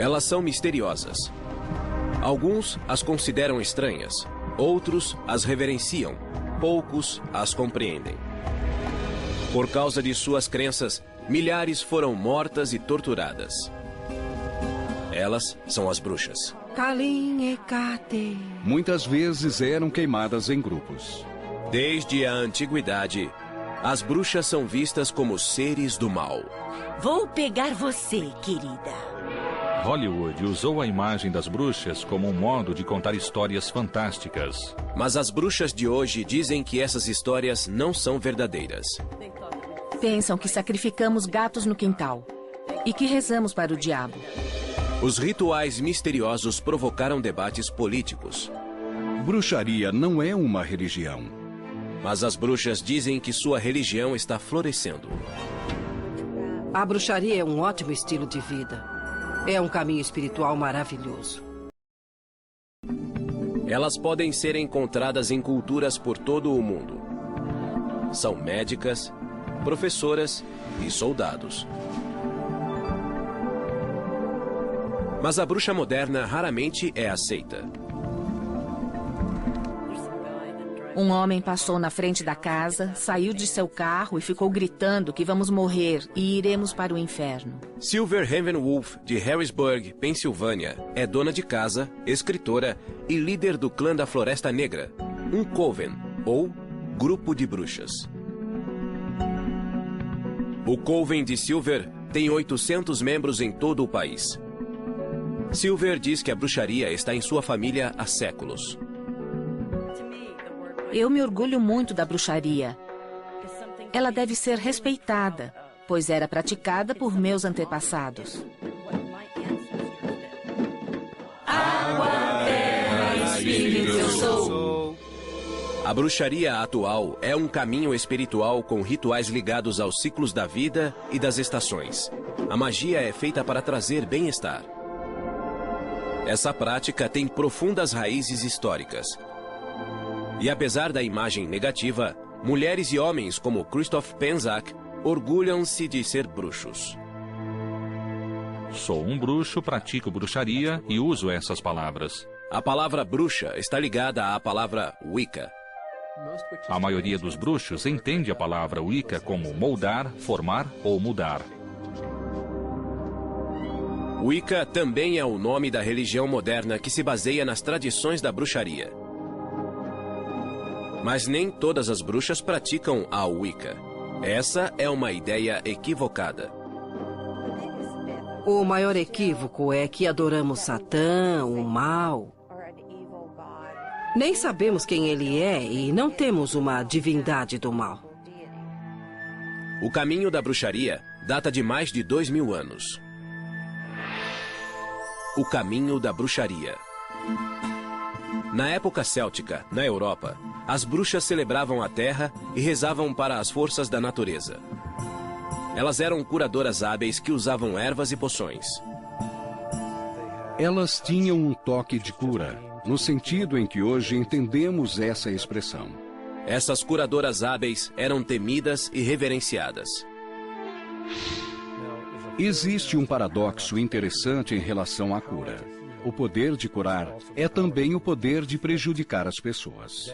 Elas são misteriosas. Alguns as consideram estranhas, outros as reverenciam, poucos as compreendem. Por causa de suas crenças, milhares foram mortas e torturadas. Elas são as bruxas. Muitas vezes eram queimadas em grupos. Desde a antiguidade, as bruxas são vistas como seres do mal. Vou pegar você, querida. Hollywood usou a imagem das bruxas como um modo de contar histórias fantásticas. Mas as bruxas de hoje dizem que essas histórias não são verdadeiras. Pensam que sacrificamos gatos no quintal e que rezamos para o diabo. Os rituais misteriosos provocaram debates políticos. Bruxaria não é uma religião. Mas as bruxas dizem que sua religião está florescendo. A bruxaria é um ótimo estilo de vida. É um caminho espiritual maravilhoso. Elas podem ser encontradas em culturas por todo o mundo. São médicas, professoras e soldados. Mas a bruxa moderna raramente é aceita. Um homem passou na frente da casa, saiu de seu carro e ficou gritando que vamos morrer e iremos para o inferno. Silver Ravenwolf, de Harrisburg, Pensilvânia, é dona de casa, escritora e líder do clã da Floresta Negra, um coven, ou grupo de bruxas. O coven de Silver tem 800 membros em todo o país. Silver diz que a bruxaria está em sua família há séculos. Eu me orgulho muito da bruxaria. Ela deve ser respeitada, pois era praticada por meus antepassados. Água, terra, espírito eu sou. A bruxaria atual é um caminho espiritual com rituais ligados aos ciclos da vida e das estações. A magia é feita para trazer bem-estar. Essa prática tem profundas raízes históricas. E apesar da imagem negativa, mulheres e homens como Christoph Penczak orgulham-se de ser bruxos. Sou um bruxo, pratico bruxaria e uso essas palavras. A palavra bruxa está ligada à palavra Wicca. A maioria dos bruxos entende a palavra Wicca como moldar, formar ou mudar. Wicca também é o nome da religião moderna que se baseia nas tradições da bruxaria. Mas nem todas as bruxas praticam a Wicca. Essa é uma ideia equivocada. O maior equívoco é que adoramos Satã, o mal. Nem sabemos quem ele é e não temos uma divindade do mal. O caminho da bruxaria data de mais de 2000 anos. O caminho da bruxaria. Na época céltica, na Europa, as bruxas celebravam a terra e rezavam para as forças da natureza. Elas eram curadoras hábeis que usavam ervas e poções. Elas tinham um toque de cura, no sentido em que hoje entendemos essa expressão. Essas curadoras hábeis eram temidas e reverenciadas. Existe um paradoxo interessante em relação à cura. O poder de curar é também o poder de prejudicar as pessoas.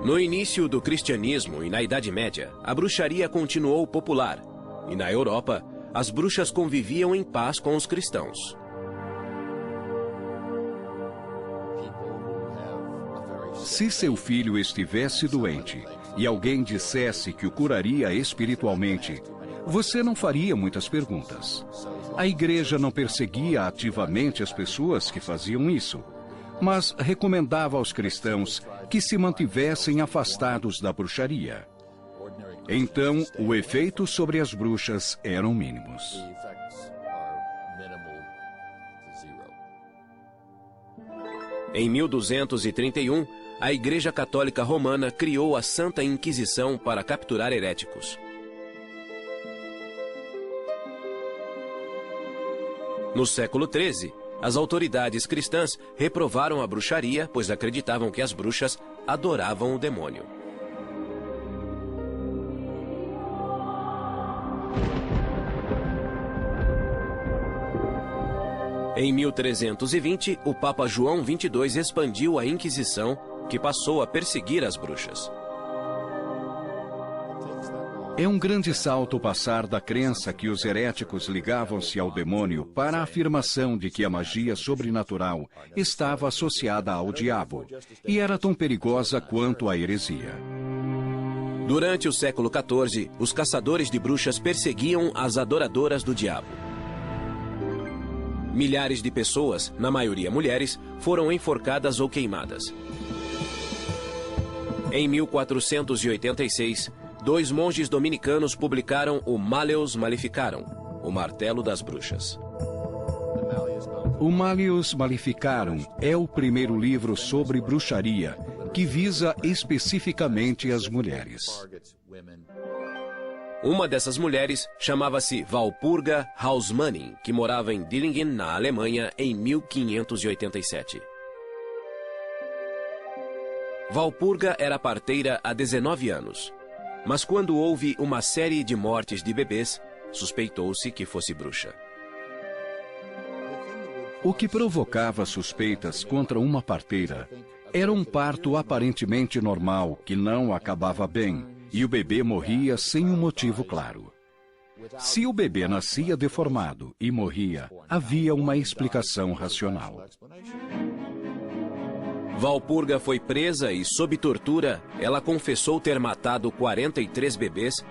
No início do cristianismo e na Idade Média, a bruxaria continuou popular. E na Europa, as bruxas conviviam em paz com os cristãos. Se seu filho estivesse doente e alguém dissesse que o curaria espiritualmente, você não faria muitas perguntas. A igreja não perseguia ativamente as pessoas que faziam isso, mas recomendava aos cristãos que se mantivessem afastados da bruxaria. Então, o efeito sobre as bruxas eram mínimos. Em 1231, a Igreja Católica Romana criou a Santa Inquisição para capturar heréticos. No século XIII, As autoridades cristãs reprovaram a bruxaria, pois acreditavam que as bruxas adoravam o demônio. Em 1320, o Papa João XXII expandiu a Inquisição, que passou a perseguir as bruxas. É um grande salto passar da crença que os heréticos ligavam-se ao demônio para a afirmação de que a magia sobrenatural estava associada ao diabo e era tão perigosa quanto a heresia. Durante o século XIV, os caçadores de bruxas perseguiam as adoradoras do diabo. Milhares de pessoas, na maioria mulheres, foram enforcadas ou queimadas. Em 1486, 2 monges dominicanos publicaram o Malleus Maleficarum, o martelo das bruxas. O Malleus Maleficarum é o primeiro livro sobre bruxaria que visa especificamente as mulheres. Uma dessas mulheres chamava-se Walpurga Hausmann, que morava em Dillingen, na Alemanha, em 1587. Walpurga era parteira há 19 anos. Mas quando houve uma série de mortes de bebês, suspeitou-se que fosse bruxa. O que provocava suspeitas contra uma parteira era um parto aparentemente normal que não acabava bem e o bebê morria sem um motivo claro. Se o bebê nascia deformado e morria, havia uma explicação racional. Walpurga foi presa e, sob tortura, ela confessou ter matado 43 bebês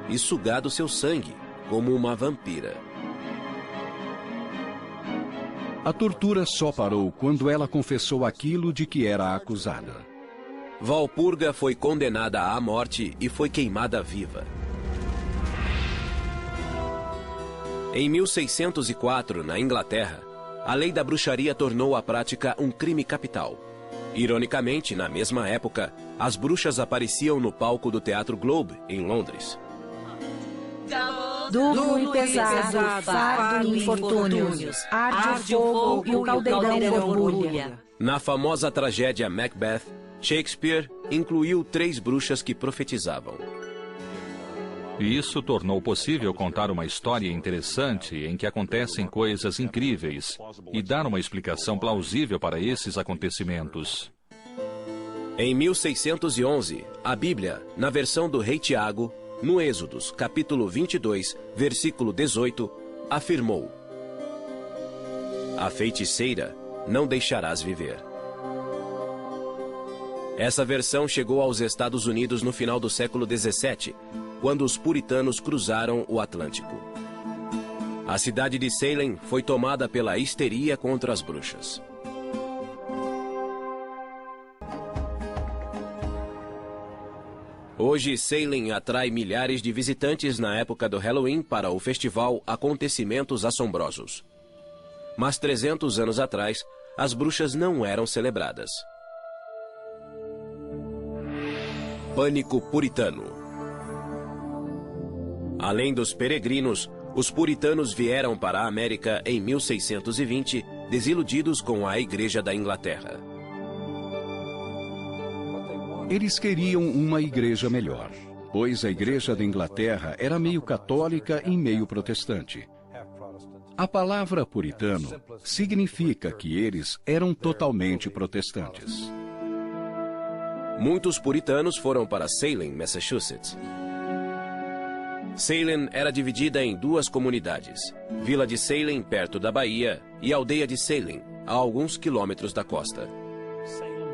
e sugado seu sangue, como uma vampira. A tortura só parou quando ela confessou aquilo de que era acusada. Walpurga foi condenada à morte e foi queimada viva. Em 1604, na Inglaterra, a lei da bruxaria tornou a prática um crime capital. Ironicamente, na mesma época, as bruxas apareciam no palco do Teatro Globe, em Londres. Duro e pesado, fardo e infortúnios, arde o fogo e o caldeirão borbulha. Na famosa tragédia Macbeth, Shakespeare incluiu 3 bruxas que profetizavam. E isso tornou possível contar uma história interessante em que acontecem coisas incríveis e dar uma explicação plausível para esses acontecimentos. Em 1611, a Bíblia, na versão do rei Tiago, no Êxodos, capítulo 22, versículo 18, afirmou: "A feiticeira não deixarás viver." Essa versão chegou aos Estados Unidos no final do século XVII, quando os puritanos cruzaram o Atlântico. A cidade de Salem foi tomada pela histeria contra as bruxas. Hoje, Salem atrai milhares de visitantes na época do Halloween para o festival Acontecimentos Assombrosos. Mas 300 anos atrás, as bruxas não eram celebradas. Pânico puritano. Além dos peregrinos, os puritanos vieram para a América em 1620, desiludidos com a Igreja da Inglaterra. Eles queriam uma igreja melhor, pois a Igreja da Inglaterra era meio católica e meio protestante. A palavra puritano significa que eles eram totalmente protestantes. Muitos puritanos foram para Salem, Massachusetts. Salem era dividida em 2 comunidades: Vila de Salem, perto da Bahia, e Aldeia de Salem, a alguns quilômetros da costa.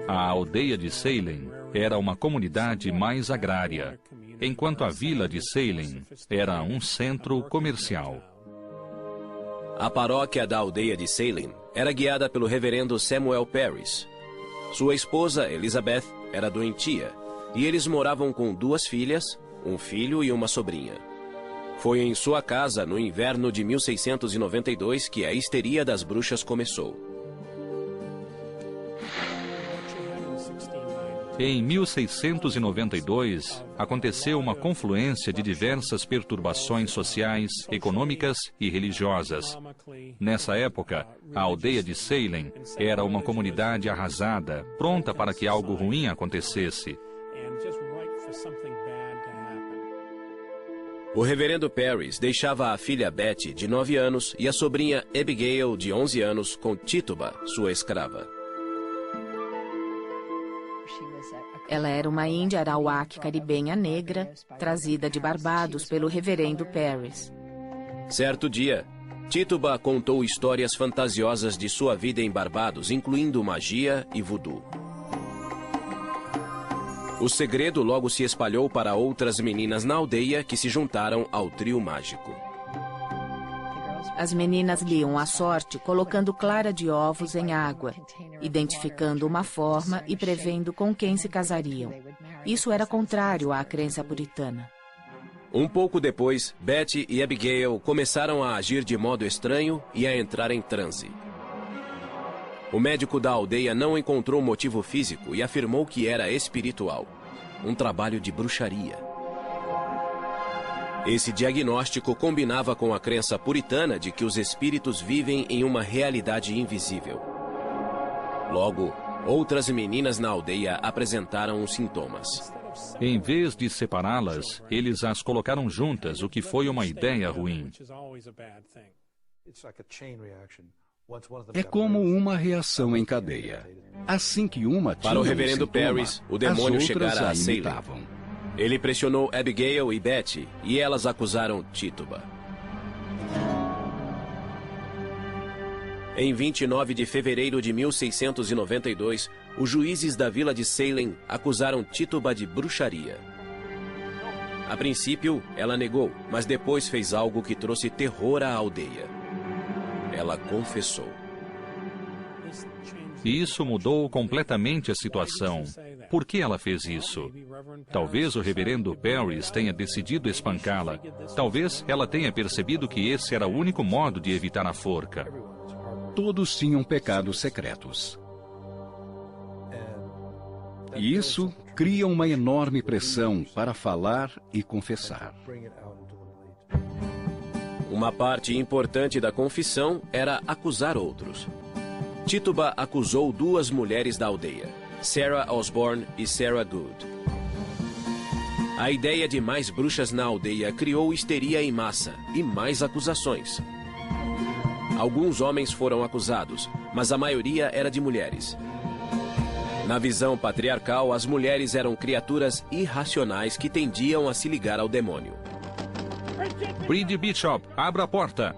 A aldeia de Salem era uma comunidade mais agrária, enquanto a vila de Salem era um centro comercial. A paróquia da aldeia de Salem era guiada pelo reverendo Samuel Parris. Sua esposa, Elizabeth, era doentia, e eles moravam com 2 filhas, um filho e uma sobrinha. Foi em sua casa, no inverno de 1692, que a histeria das bruxas começou. Em 1692, aconteceu uma confluência de diversas perturbações sociais, econômicas e religiosas. Nessa época, a aldeia de Salem era uma comunidade arrasada, pronta para que algo ruim acontecesse. O reverendo Parris deixava a filha Betty, de 9 anos, e a sobrinha Abigail, de 11 anos, com Tituba, sua escrava. Ela era uma índia arawak caribenha negra, trazida de Barbados pelo reverendo Parris. Certo dia, Tituba contou histórias fantasiosas de sua vida em Barbados, incluindo magia e voodoo. O segredo logo se espalhou para outras meninas na aldeia que se juntaram ao trio mágico. As meninas liam a sorte colocando clara de ovos em água, identificando uma forma e prevendo com quem se casariam. Isso era contrário à crença puritana. Um pouco depois, Betty e Abigail começaram a agir de modo estranho e a entrar em transe. O médico da aldeia não encontrou motivo físico e afirmou que era espiritual, um trabalho de bruxaria. Esse diagnóstico combinava com a crença puritana de que os espíritos vivem em uma realidade invisível. Logo, outras meninas na aldeia apresentaram os sintomas. Em vez de separá-las, eles as colocaram juntas, o que foi uma ideia ruim. É como uma reação em cadeia. Assim que uma tinha Para o reverendo sintoma, Parris, o demônio as outras chegara a a Salem. imitavam. Ele pressionou Abigail e Betty, e elas acusaram Tituba. Em 29 de fevereiro de 1692, os juízes da vila de Salem acusaram Tituba de bruxaria. A princípio, ela negou, mas depois fez algo que trouxe terror à aldeia. Ela confessou. E isso mudou completamente a situação. Por que ela fez isso? Talvez o reverendo Parris tenha decidido espancá-la. Talvez ela tenha percebido que esse era o único modo de evitar a forca. Todos tinham pecados secretos. E isso cria uma enorme pressão para falar e confessar. Uma parte importante da confissão era acusar outros. Tituba acusou 2 mulheres da aldeia, Sarah Osborne e Sarah Good. A ideia de mais bruxas na aldeia criou histeria em massa e mais acusações. Alguns homens foram acusados, mas a maioria era de mulheres. Na visão patriarcal, as mulheres eram criaturas irracionais que tendiam a se ligar ao demônio. Bride Bishop, abra a porta!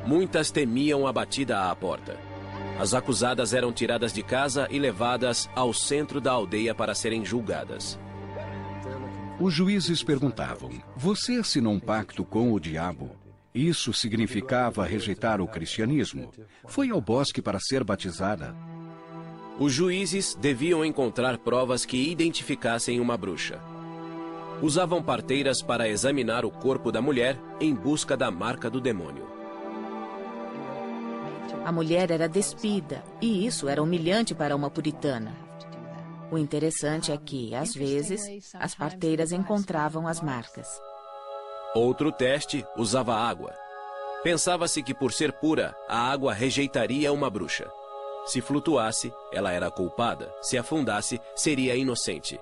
Muitas temiam a batida à porta. As acusadas eram tiradas de casa e levadas ao centro da aldeia para serem julgadas. Os juízes perguntavam: você assinou um pacto com o diabo? Isso significava rejeitar o cristianismo. Foi ao bosque para ser batizada. Os juízes deviam encontrar provas que identificassem uma bruxa. Usavam parteiras para examinar o corpo da mulher em busca da marca do demônio. A mulher era despida, e isso era humilhante para uma puritana. O interessante é que, às vezes, as parteiras encontravam as marcas. Outro teste usava água. Pensava-se que, por ser pura, a água rejeitaria uma bruxa. Se flutuasse, ela era culpada. Se afundasse, seria inocente.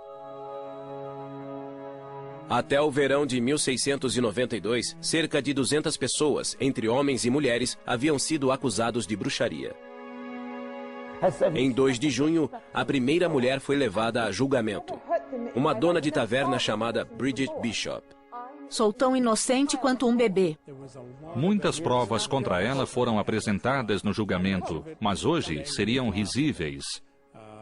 Até o verão de 1692, cerca de 200 pessoas, entre homens e mulheres, haviam sido acusados de bruxaria. Em 2 de junho, a primeira mulher foi levada a julgamento. Uma dona de taverna chamada Bridget Bishop. Sou tão inocente quanto um bebê. Muitas provas contra ela foram apresentadas no julgamento, mas hoje seriam risíveis.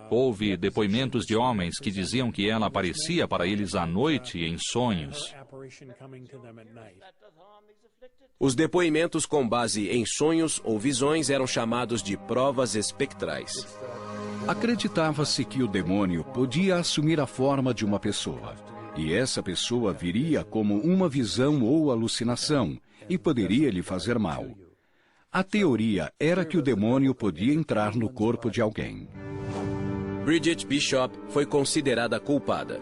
Houve depoimentos de homens que diziam que ela aparecia para eles à noite em sonhos. Os depoimentos com base em sonhos ou visões eram chamados de provas espectrais. Acreditava-se que o demônio podia assumir a forma de uma pessoa, e essa pessoa viria como uma visão ou alucinação e poderia lhe fazer mal. A teoria era que o demônio podia entrar no corpo de alguém. Bridget Bishop foi considerada culpada.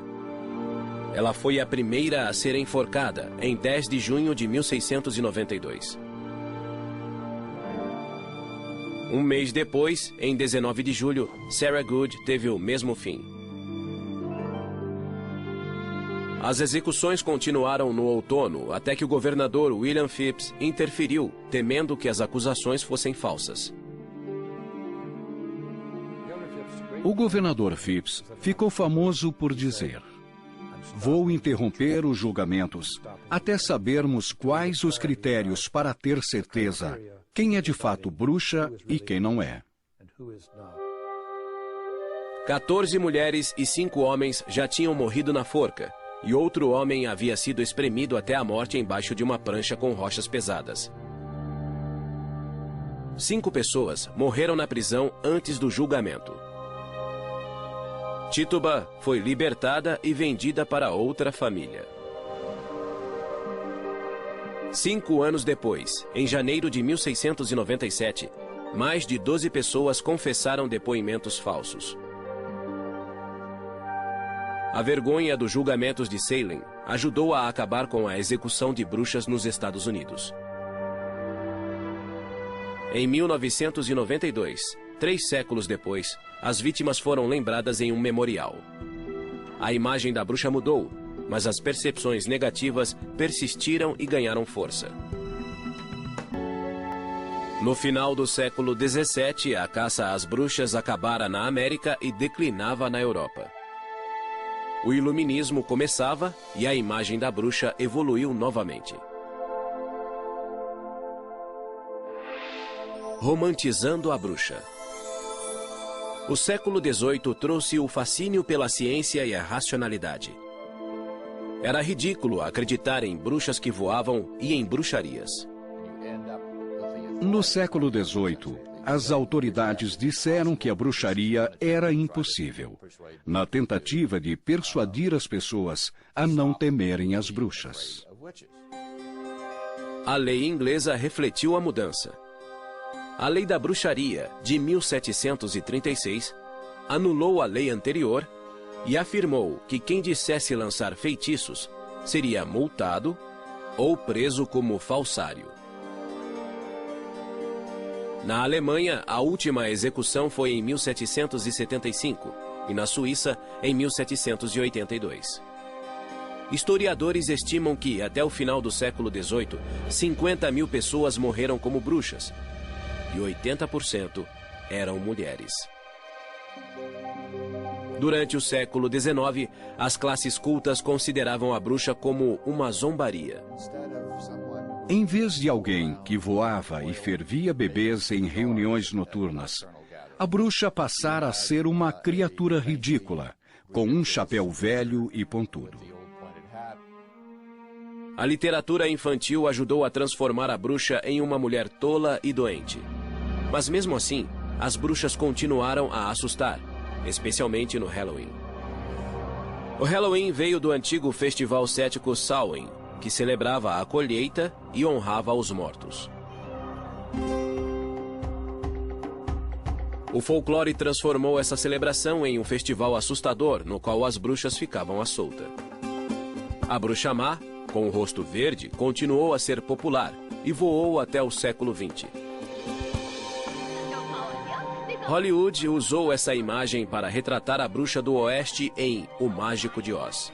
Ela foi a primeira a ser enforcada em 10 de junho de 1692. Um mês depois, em 19 de julho, Sarah Good teve o mesmo fim. As execuções continuaram no outono até que o governador William Phips interferiu, temendo que as acusações fossem falsas. O governador Phips ficou famoso por dizer: "Vou interromper os julgamentos até sabermos quais os critérios para ter certeza quem é de fato bruxa e quem não é." 14 mulheres e 5 homens já tinham morrido na forca, e outro homem havia sido espremido até a morte embaixo de uma prancha com rochas pesadas. 5 pessoas morreram na prisão antes do julgamento. Tituba foi libertada e vendida para outra família. 5 anos depois, em janeiro de 1697, mais de 12 pessoas confessaram depoimentos falsos. A vergonha dos julgamentos de Salem ajudou a acabar com a execução de bruxas nos Estados Unidos. Em 1992, 3 séculos depois, as vítimas foram lembradas em um memorial. A imagem da bruxa mudou, mas as percepções negativas persistiram e ganharam força. No final do século XVII, a caça às bruxas acabara na América e declinava na Europa. O iluminismo começava e a imagem da bruxa evoluiu novamente. Romantizando a bruxa. O século XVIII trouxe o fascínio pela ciência e a racionalidade. Era ridículo acreditar em bruxas que voavam e em bruxarias. No século XVIII, as autoridades disseram que a bruxaria era impossível, na tentativa de persuadir as pessoas a não temerem as bruxas. A lei inglesa refletiu a mudança. A Lei da Bruxaria, de 1736, anulou a lei anterior e afirmou que quem dissesse lançar feitiços seria multado ou preso como falsário. Na Alemanha, a última execução foi em 1775 e na Suíça, em 1782. Historiadores estimam que, até o final do século XVIII, 50 mil pessoas morreram como bruxas e 80% eram mulheres. Durante o século XIX, as classes cultas consideravam a bruxa como uma zombaria. Em vez de alguém que voava e fervia bebês em reuniões noturnas, a bruxa passara a ser uma criatura ridícula, com um chapéu velho e pontudo. A literatura infantil ajudou a transformar a bruxa em uma mulher tola e doente. Mas mesmo assim, as bruxas continuaram a assustar, especialmente no Halloween. O Halloween veio do antigo festival cético Samhain, que celebrava a colheita e honrava os mortos. O folclore transformou essa celebração em um festival assustador, no qual as bruxas ficavam à solta. A bruxa má, com o rosto verde, continuou a ser popular e voou até o século XX. Hollywood usou essa imagem para retratar a bruxa do oeste em O Mágico de Oz.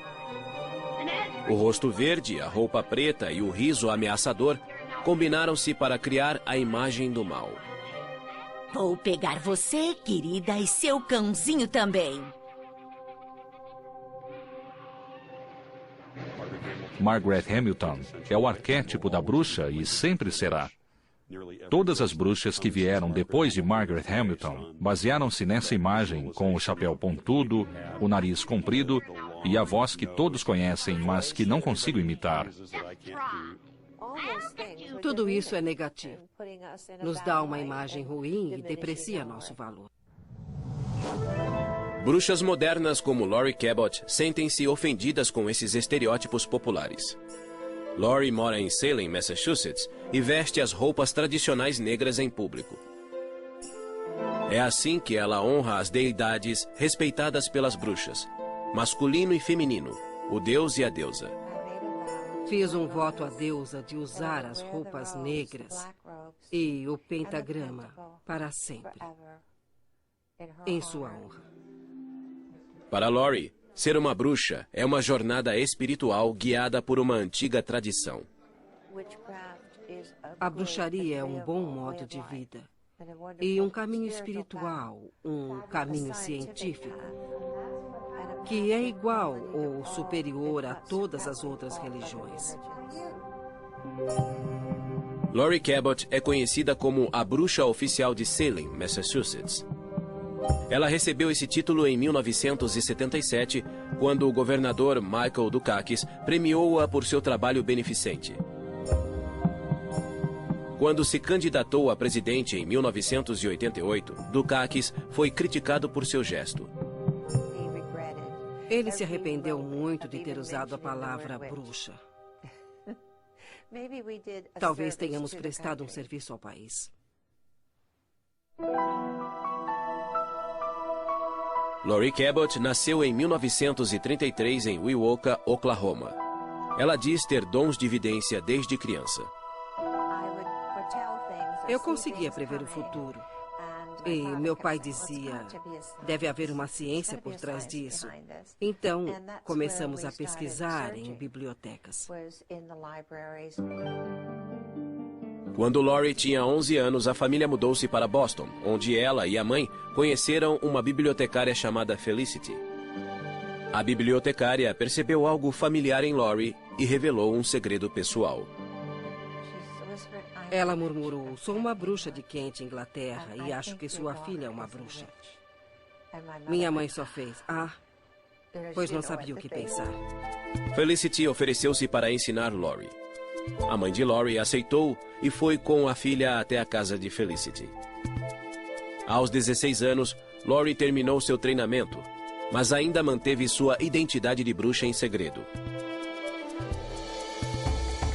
O rosto verde, a roupa preta e o riso ameaçador combinaram-se para criar a imagem do mal. Vou pegar você, querida, e seu cãozinho também. Margaret Hamilton é o arquétipo da bruxa e sempre será. Todas as bruxas que vieram depois de Margaret Hamilton basearam-se nessa imagem, com o chapéu pontudo, o nariz comprido e a voz que todos conhecem, mas que não consigo imitar. Tudo isso é negativo. Nos dá uma imagem ruim e deprecia nosso valor. Bruxas modernas como Laurie Cabot sentem-se ofendidas com esses estereótipos populares. Laurie mora em Salem, Massachusetts, e veste as roupas tradicionais negras em público. É assim que ela honra as deidades respeitadas pelas bruxas, masculino e feminino, o deus e a deusa. Fiz um voto à deusa de usar as roupas negras e o pentagrama para sempre, em sua honra. Para Lori, ser uma bruxa é uma jornada espiritual guiada por uma antiga tradição. A bruxaria é um bom modo de vida e um caminho espiritual, um caminho científico, que é igual ou superior a todas as outras religiões. Lori Cabot é conhecida como a bruxa oficial de Salem, Massachusetts. Ela recebeu esse título em 1977, quando o governador Michael Dukakis premiou-a por seu trabalho beneficente. Quando se candidatou a presidente em 1988, Dukakis foi criticado por seu gesto. Ele se arrependeu muito de ter usado a palavra bruxa. Talvez tenhamos prestado um serviço ao país. Lori Cabot nasceu em 1933 em Wewoka, Oklahoma. Ela diz ter dons de vidência desde criança. Eu conseguia prever o futuro. E meu pai dizia, deve haver uma ciência por trás disso. Então, começamos a pesquisar em bibliotecas. Quando Lori tinha 11 anos, a família mudou-se para Boston, onde ela e a mãe conheceram uma bibliotecária chamada Felicity. A bibliotecária percebeu algo familiar em Lori e revelou um segredo pessoal. Ela murmurou, sou uma bruxa de Kent, Inglaterra, e acho que sua filha é uma bruxa. Minha mãe só fez, pois não sabia o que pensar. Felicity ofereceu-se para ensinar Lori. A mãe de Lori aceitou e foi com a filha até a casa de Felicity. Aos 16 anos, Lori terminou seu treinamento, mas ainda manteve sua identidade de bruxa em segredo.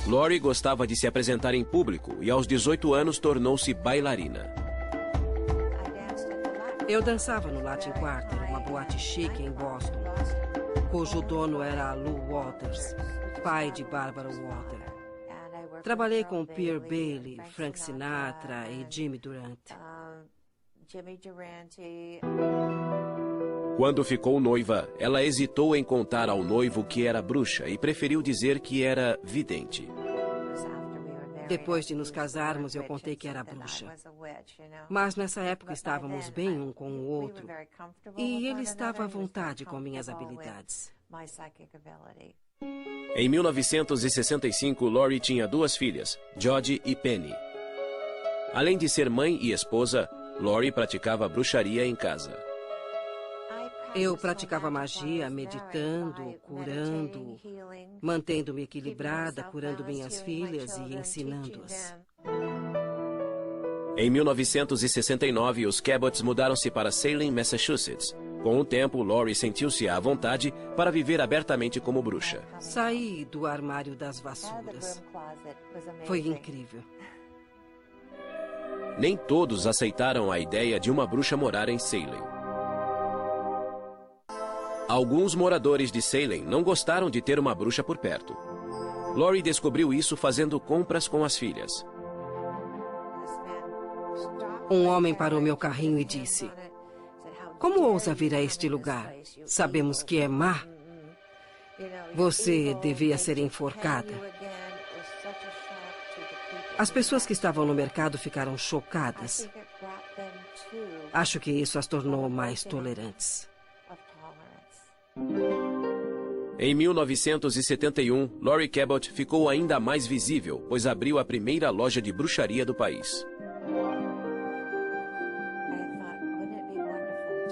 Lori gostava de se apresentar em público e aos 18 anos tornou-se bailarina. Eu dançava no Latin Quarter, uma boate chique em Boston, cujo dono era Lou Waters, pai de Barbara Walter. Trabalhei com Pierre Bailey, Frank Sinatra e Jimmy Durante. Quando ficou noiva, ela hesitou em contar ao noivo que era bruxa e preferiu dizer que era vidente. Depois de nos casarmos, eu contei que era bruxa. Mas nessa época estávamos bem um com o outro e ele estava à vontade com minhas habilidades. Em 1965, Lori tinha 2 filhas, Jodie e Penny. Além de ser mãe e esposa, Lori praticava bruxaria em casa. Eu praticava magia, meditando, curando, mantendo-me equilibrada, curando minhas filhas e ensinando-as. Em 1969, os Cabots mudaram-se para Salem, Massachusetts. Com o tempo, Lori sentiu-se à vontade para viver abertamente como bruxa. Saí do armário das vassouras. Foi incrível. Nem todos aceitaram a ideia de uma bruxa morar em Salem. Alguns moradores de Salem não gostaram de ter uma bruxa por perto. Lori descobriu isso fazendo compras com as filhas. Um homem parou meu carrinho e disse, como ousa vir a este lugar? Sabemos que é má. Você devia ser enforcada. As pessoas que estavam no mercado ficaram chocadas. Acho que isso as tornou mais tolerantes. Em 1971, Lori Cabot ficou ainda mais visível, pois abriu a primeira loja de bruxaria do país.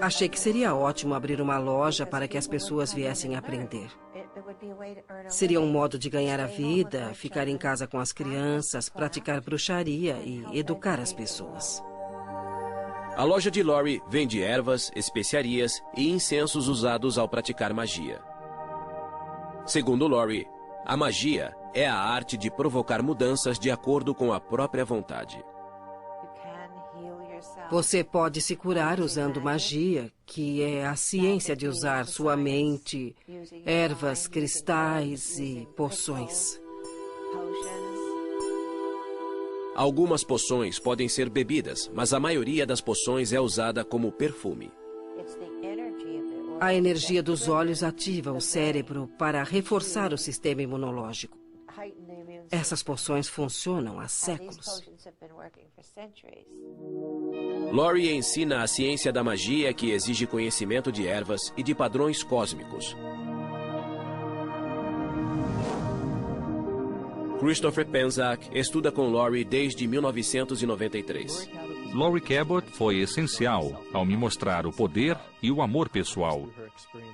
Achei que seria ótimo abrir uma loja para que as pessoas viessem aprender. Seria um modo de ganhar a vida, ficar em casa com as crianças, praticar bruxaria e educar as pessoas. A loja de Lori vende ervas, especiarias e incensos usados ao praticar magia. Segundo Lori, a magia é a arte de provocar mudanças de acordo com a própria vontade. Você pode se curar usando magia, que é a ciência de usar sua mente, ervas, cristais e poções. Algumas poções podem ser bebidas, mas a maioria das poções é usada como perfume. A energia dos olhos ativa o cérebro para reforçar o sistema imunológico. Essas poções funcionam há séculos. Laurie ensina a ciência da magia, que exige conhecimento de ervas e de padrões cósmicos. Christopher Penczak estuda com Laurie desde 1993. Laurie Cabot foi essencial ao me mostrar o poder e o amor pessoal.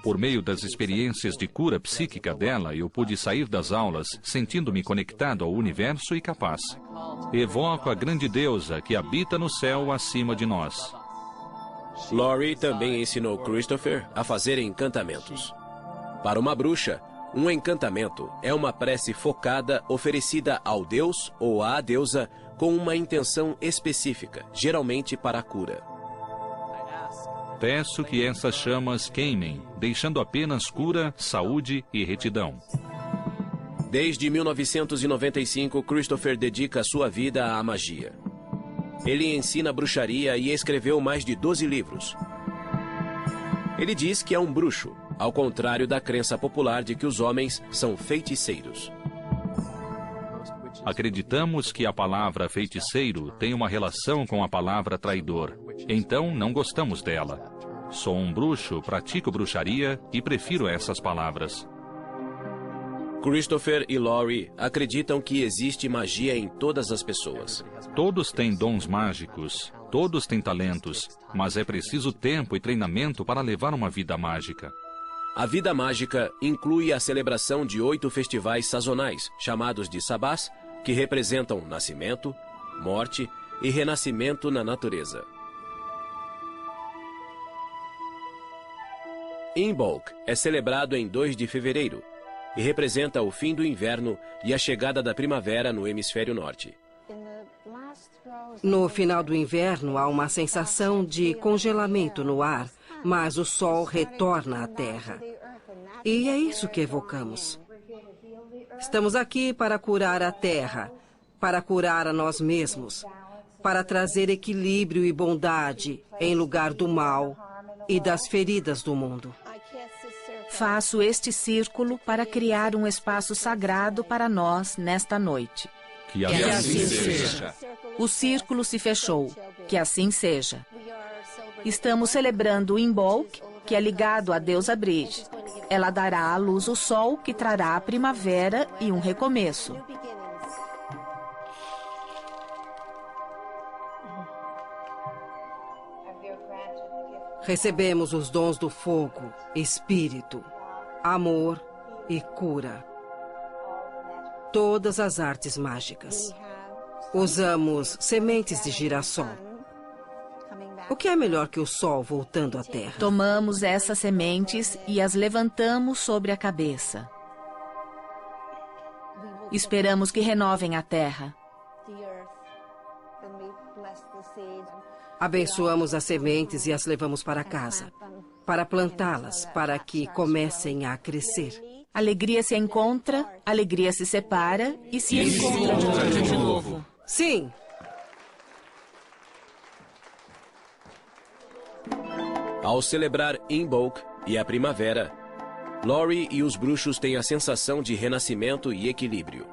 Por meio das experiências de cura psíquica dela, eu pude sair das aulas sentindo-me conectado ao universo e capaz. Evoco a grande deusa que habita no céu acima de nós. Laurie também ensinou Christopher a fazer encantamentos. Para uma bruxa, um encantamento é uma prece focada oferecida ao deus ou à deusa com uma intenção específica, geralmente para a cura. Peço que essas chamas queimem, deixando apenas cura, saúde e retidão. Desde 1995, Christopher dedica sua vida à magia. Ele ensina bruxaria e escreveu mais de 12 livros. Ele diz que é um bruxo, ao contrário da crença popular de que os homens são feiticeiros. Acreditamos que a palavra feiticeiro tem uma relação com a palavra traidor. Então, não gostamos dela. Sou um bruxo, pratico bruxaria e prefiro essas palavras. Christopher e Laurie acreditam que existe magia em todas as pessoas. Todos têm dons mágicos, todos têm talentos, mas é preciso tempo e treinamento para levar uma vida mágica. A vida mágica inclui a celebração de 8 festivais sazonais, chamados de sabás, que representam nascimento, morte e renascimento na natureza. Imbolc é celebrado em 2 de fevereiro e representa o fim do inverno e a chegada da primavera no hemisfério norte. No final do inverno, há uma sensação de congelamento no ar, mas o sol retorna à Terra. E é isso que evocamos. Estamos aqui para curar a Terra, para curar a nós mesmos, para trazer equilíbrio e bondade em lugar do mal e das feridas do mundo. Faço este círculo para criar um espaço sagrado para nós nesta noite. Que assim seja. O círculo se fechou. Que assim seja. Estamos celebrando Imbolc, que é ligado à deusa Bridge. Ela dará à luz o sol, que trará a primavera e um recomeço. Recebemos os dons do fogo, espírito, amor e cura. Todas as artes mágicas. Usamos sementes de girassol. O que é melhor que o sol voltando à Terra? Tomamos essas sementes e as levantamos sobre a cabeça. Esperamos que renovem a terra. Abençoamos as sementes e as levamos para casa, para plantá-las, para que comecem a crescer. Alegria se encontra, alegria se separa e se encontra de novo. Sim! Ao celebrar Imbolc e a primavera, Laurie e os bruxos têm a sensação de renascimento e equilíbrio.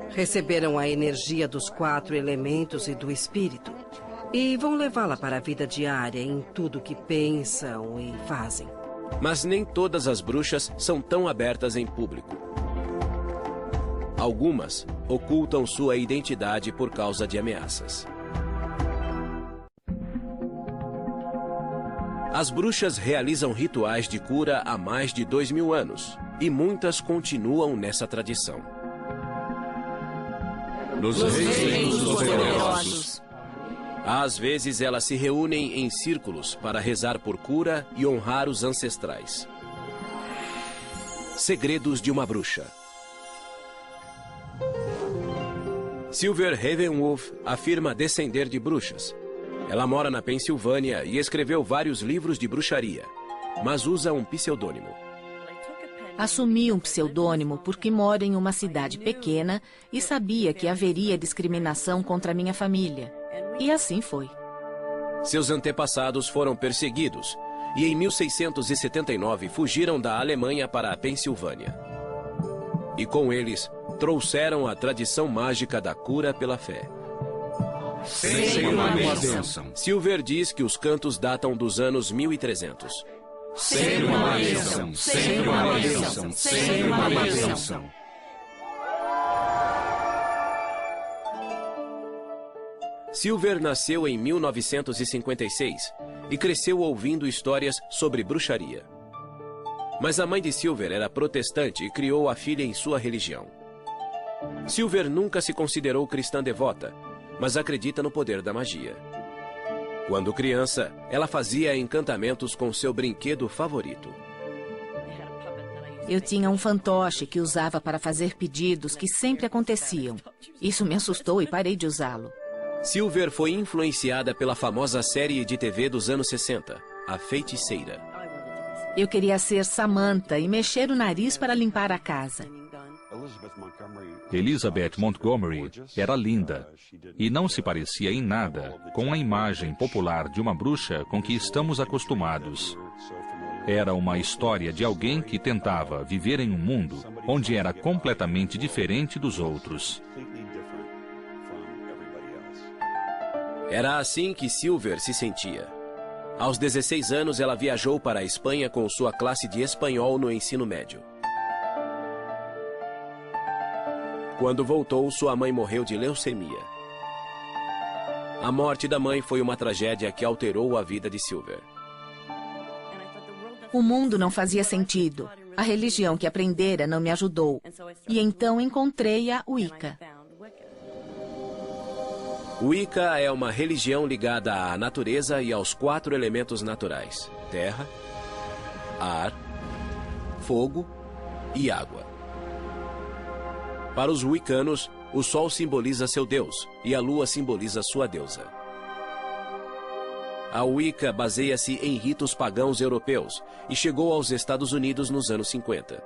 Receberam a energia dos 4 elementos e do espírito e vão levá-la para a vida diária em tudo que pensam e fazem. Mas nem todas as bruxas são tão abertas em público. Algumas ocultam sua identidade por causa de ameaças. As bruxas realizam rituais de cura há mais de 2000 anos e muitas continuam nessa tradição. Nos reinos dos poderosos. Às vezes elas se reúnem em círculos para rezar por cura e honrar os ancestrais. Segredos de uma bruxa. Silver Ravenwolf afirma descender de bruxas. Ela mora na Pensilvânia e escreveu vários livros de bruxaria, mas usa um pseudônimo. Assumi um pseudônimo porque moro em uma cidade pequena e sabia que haveria discriminação contra minha família. E assim foi. Seus antepassados foram perseguidos e em 1679 fugiram da Alemanha para a Pensilvânia. E com eles, trouxeram a tradição mágica da cura pela fé. Sem uma bênção. Silver diz que os cantos datam dos anos 1300. Sem uma bênção. Sem uma bênção. Sem uma bênção. Silver nasceu em 1956 e cresceu ouvindo histórias sobre bruxaria. Mas a mãe de Silver era protestante e criou a filha em sua religião. Silver nunca se considerou cristã devota, mas acredita no poder da magia. Quando criança, ela fazia encantamentos com seu brinquedo favorito. Eu tinha um fantoche que usava para fazer pedidos que sempre aconteciam. Isso me assustou e parei de usá-lo. Silver foi influenciada pela famosa série de TV dos anos 60, A Feiticeira. Eu queria ser Samantha e mexer o nariz para limpar a casa. Elizabeth Montgomery era linda e não se parecia em nada com a imagem popular de uma bruxa com que estamos acostumados. Era uma história de alguém que tentava viver em um mundo onde era completamente diferente dos outros. Era assim que Silver se sentia. Aos 16 anos, ela viajou para a Espanha com sua classe de espanhol no ensino médio. Quando voltou, sua mãe morreu de leucemia. A morte da mãe foi uma tragédia que alterou a vida de Silver. O mundo não fazia sentido. A religião que aprendera não me ajudou. E então encontrei a Wicca. Wicca é uma religião ligada à natureza e aos 4 elementos naturais: terra, ar, fogo e água. Para os wiccanos, o sol simboliza seu deus e a lua simboliza sua deusa. A Wicca baseia-se em ritos pagãos europeus e chegou aos Estados Unidos nos anos 50.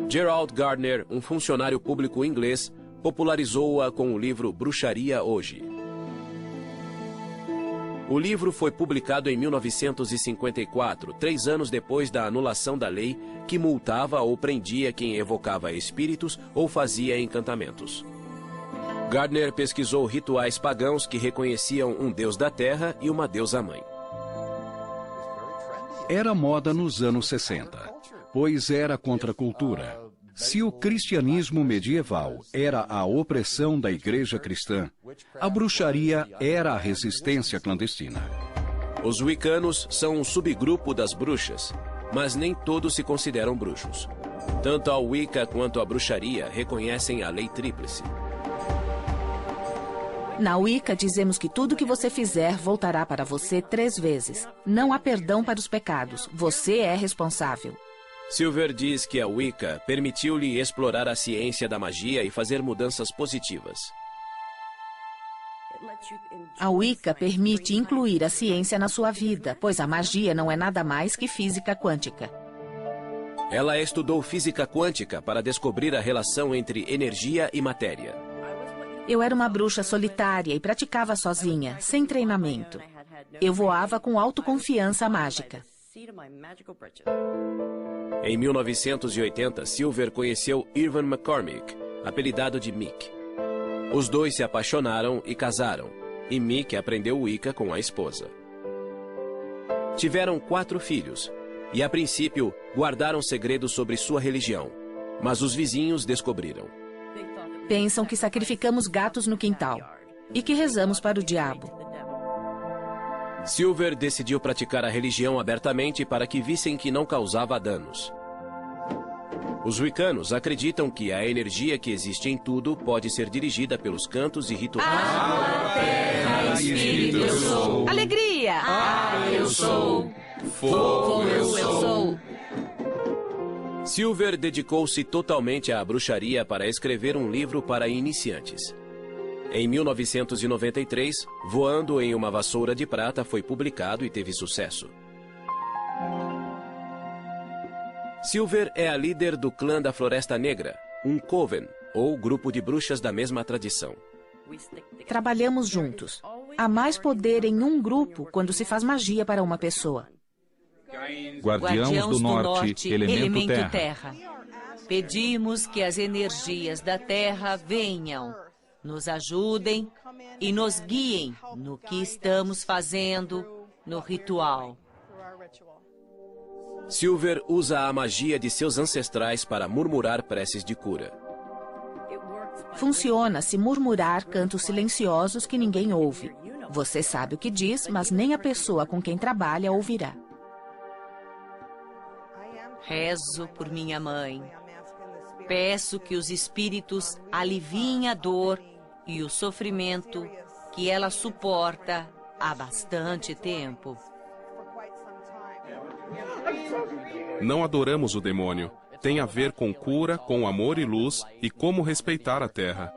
Gerald Gardner, um funcionário público inglês, popularizou-a com o livro Bruxaria Hoje. O livro foi publicado em 1954, 3 anos depois da anulação da lei que multava ou prendia quem evocava espíritos ou fazia encantamentos. Gardner pesquisou rituais pagãos que reconheciam um deus da terra e uma deusa-mãe. Era moda nos anos 60, pois era contra a cultura. Se o cristianismo medieval era a opressão da igreja cristã, a bruxaria era a resistência clandestina. Os wiccanos são um subgrupo das bruxas, mas nem todos se consideram bruxos. Tanto a Wicca quanto a bruxaria reconhecem a lei tríplice. Na Wicca dizemos que tudo que você fizer voltará para você 3 vezes. Não há perdão para os pecados. Você é responsável. Silver diz que a Wicca permitiu-lhe explorar a ciência da magia e fazer mudanças positivas. A Wicca permite incluir a ciência na sua vida, pois a magia não é nada mais que física quântica. Ela estudou física quântica para descobrir a relação entre energia e matéria. Eu era uma bruxa solitária e praticava sozinha, sem treinamento. Eu voava com autoconfiança mágica. Em 1980, Silver conheceu Irvin McCormick, apelidado de Mick. Os dois se apaixonaram e casaram, e Mick aprendeu Wicca com a esposa. Tiveram 4 filhos, e a princípio guardaram segredos sobre sua religião, mas os vizinhos descobriram. Pensam que sacrificamos gatos no quintal e que rezamos para o diabo. Silver decidiu praticar a religião abertamente para que vissem que não causava danos. Os wiccanos acreditam que a energia que existe em tudo pode ser dirigida pelos cantos e rituais. Terra, espírito, eu sou. Alegria! Eu sou. Fogo, eu sou. Silver dedicou-se totalmente à bruxaria para escrever um livro para iniciantes. Em 1993, Voando em uma Vassoura de Prata foi publicado e teve sucesso. Silver é a líder do clã da Floresta Negra, um coven, ou grupo de bruxas da mesma tradição. Trabalhamos juntos. Há mais poder em um grupo quando se faz magia para uma pessoa. Guardiãos do Norte, elemento terra. Pedimos que as energias da terra venham, nos ajudem e nos guiem no que estamos fazendo no ritual. Silver usa a magia de seus ancestrais para murmurar preces de cura. Funciona se murmurar cantos silenciosos que ninguém ouve. Você sabe o que diz, mas nem a pessoa com quem trabalha ouvirá. Rezo por minha mãe. Peço que os espíritos aliviem a dor e o sofrimento que ela suporta há bastante tempo. Não adoramos o demônio. Tem a ver com cura, com amor e luz e como respeitar a terra.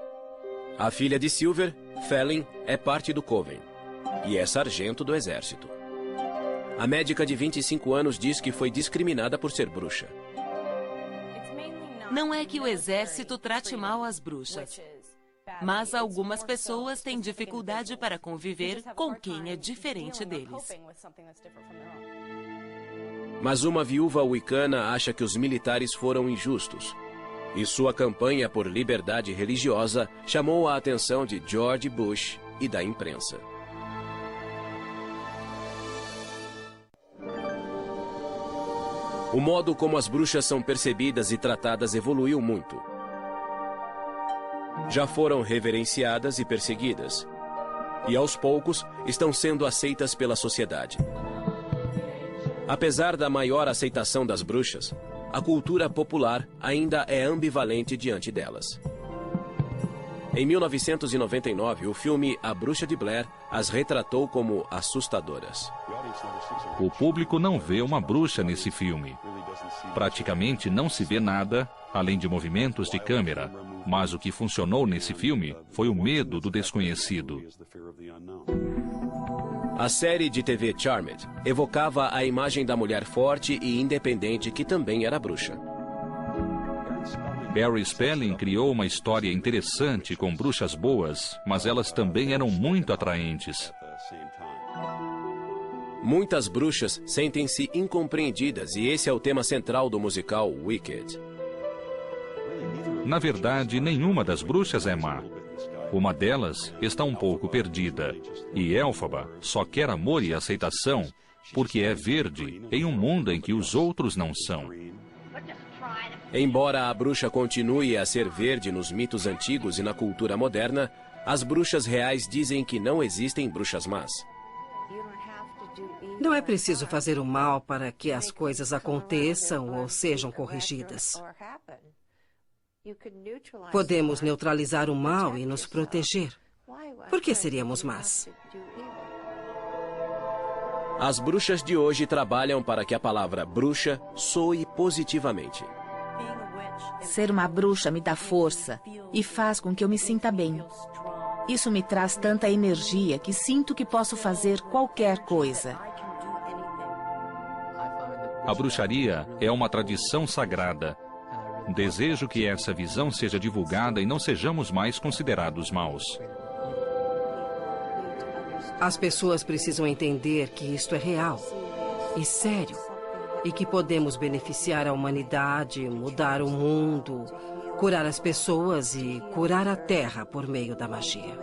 A filha de Silver, Felin, é parte do Coven e é sargento do exército. A médica de 25 anos diz que foi discriminada por ser bruxa. Não é que o exército trate mal as bruxas, mas algumas pessoas têm dificuldade para conviver com quem é diferente deles. Mas uma viúva wicana acha que os militares foram injustos. E sua campanha por liberdade religiosa chamou a atenção de George Bush e da imprensa. O modo como as bruxas são percebidas e tratadas evoluiu muito. Já foram reverenciadas e perseguidas. E aos poucos estão sendo aceitas pela sociedade. Apesar da maior aceitação das bruxas, a cultura popular ainda é ambivalente diante delas. Em 1999, o filme A Bruxa de Blair as retratou como assustadoras. O público não vê uma bruxa nesse filme. Praticamente não se vê nada, além de movimentos de câmera. Mas o que funcionou nesse filme foi o medo do desconhecido. A série de TV Charmed evocava a imagem da mulher forte e independente que também era bruxa. Barry Spelling criou uma história interessante com bruxas boas, mas elas também eram muito atraentes. Muitas bruxas sentem-se incompreendidas e esse é o tema central do musical Wicked. Na verdade, nenhuma das bruxas é má. Uma delas está um pouco perdida, e Elphaba só quer amor e aceitação porque é verde em um mundo em que os outros não são. Embora a bruxa continue a ser verde nos mitos antigos e na cultura moderna, as bruxas reais dizem que não existem bruxas más. Não é preciso fazer o mal para que as coisas aconteçam ou sejam corrigidas. Podemos neutralizar o mal e nos proteger. Por que seríamos más? As bruxas de hoje trabalham para que a palavra bruxa soe positivamente. Ser uma bruxa me dá força e faz com que eu me sinta bem. Isso me traz tanta energia que sinto que posso fazer qualquer coisa. A bruxaria é uma tradição sagrada. Desejo que essa visão seja divulgada e não sejamos mais considerados maus. As pessoas precisam entender que isto é real e sério, e que podemos beneficiar a humanidade, mudar o mundo, curar as pessoas e curar a terra por meio da magia.